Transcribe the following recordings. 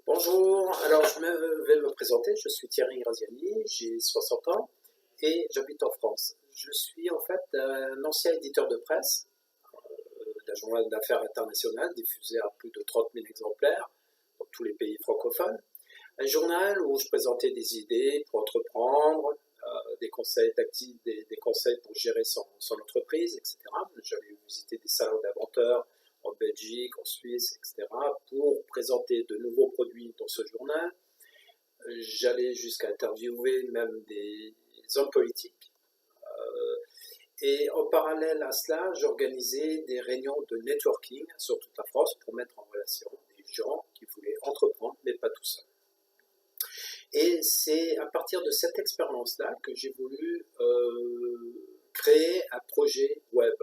Bonjour, alors vais me présenter, je suis Thierry Graziani, j'ai 60 ans et j'habite en France. Je suis en fait un ancien éditeur de presse d'un journal d'affaires international diffusé à plus de 30 000 exemplaires dans tous les pays francophones. Un journal où je présentais des idées pour entreprendre, des conseils des conseils pour gérer son entreprise, etc. J'allais visiter des salons d'inventeurs en Belgique, en Suisse, etc., pour présenter de nouveaux produits dans ce journal. J'allais jusqu'à interviewer même des hommes politiques. Et en parallèle à cela, j'organisais des réunions de networking sur toute la France pour mettre en relation des gens qui voulaient entreprendre, mais pas tout seuls. Et c'est à partir de cette expérience-là que j'ai voulu créer un projet web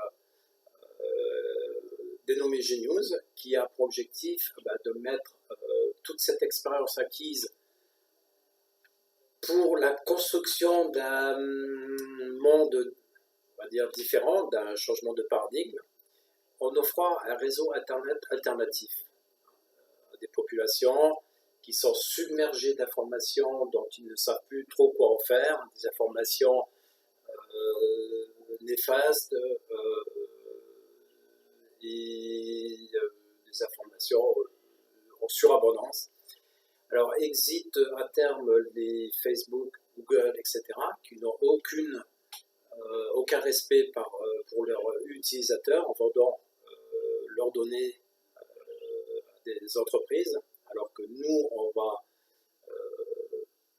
dénommé Genius, qui a pour objectif de mettre toute cette expérience acquise pour la construction d'un monde, on va dire, différent, d'un changement de paradigme, en offrant un réseau Internet alternatif à des populations qui sont submergées d'informations dont ils ne savent plus trop quoi en faire, des informations néfastes et des informations en surabondance. Alors, exit à terme les Facebook, Google, etc., qui n'ont aucun respect pour leurs utilisateurs en vendant leurs données à des entreprises, alors que nous, on va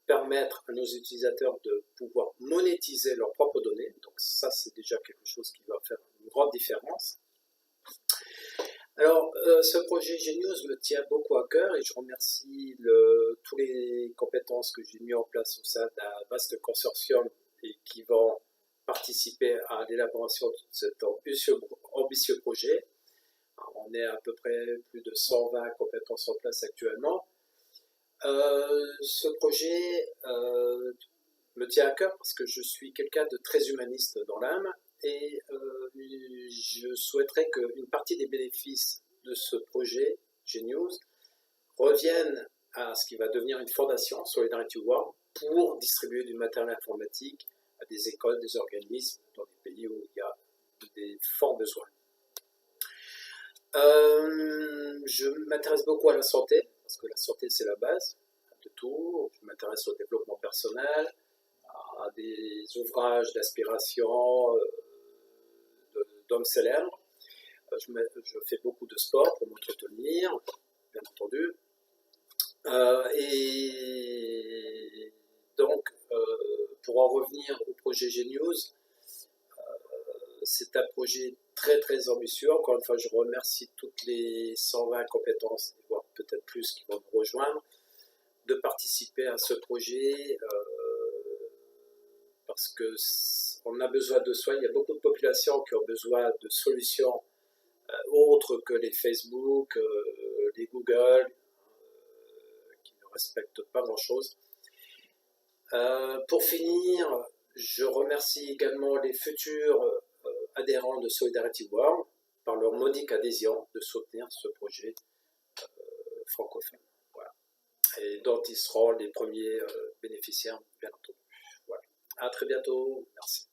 permettre à nos utilisateurs de pouvoir monétiser leurs propres données. Donc ça, c'est déjà quelque chose qui va faire une grande différence. Alors, ce projet Genius me tient beaucoup à cœur et je remercie toutes les compétences que j'ai mis en place au sein d'un vaste consortium et qui vont participer à l'élaboration de cet ambitieux projet. Alors, on est à peu près plus de 120 compétences en place actuellement. Ce projet me tient à cœur parce que je suis quelqu'un de très humaniste dans l'âme et je souhaiterais qu'une partie des bénéfices de ce projet Genius reviennent à ce qui va devenir une fondation, Solidarity World, pour distribuer du matériel informatique à des écoles, des organismes dans des pays où il y a des forts besoins. Je m'intéresse beaucoup à la santé, parce que la santé c'est la base de tout. Je m'intéresse au développement personnel, à des ouvrages d'inspiration d'hommes célèbres. Je fais beaucoup de sport pour m'entretenir, bien entendu. Et donc, pour en revenir au projet Genius, c'est un projet très très ambitieux. Encore une fois, je remercie toutes les 120 compétences, voire peut-être plus, qui vont nous rejoindre, de participer à ce projet parce qu'on a besoin de soi. Il y a beaucoup de populations qui ont besoin de solutions autres que les Facebook, les Google, qui ne respectent pas grand-chose. Pour finir, je remercie également les futurs adhérents de Solidarity World par leur modique adhésion de soutenir ce projet francophone. Voilà. Et dont ils seront les premiers bénéficiaires, bien entendu. Voilà. À très bientôt. Merci.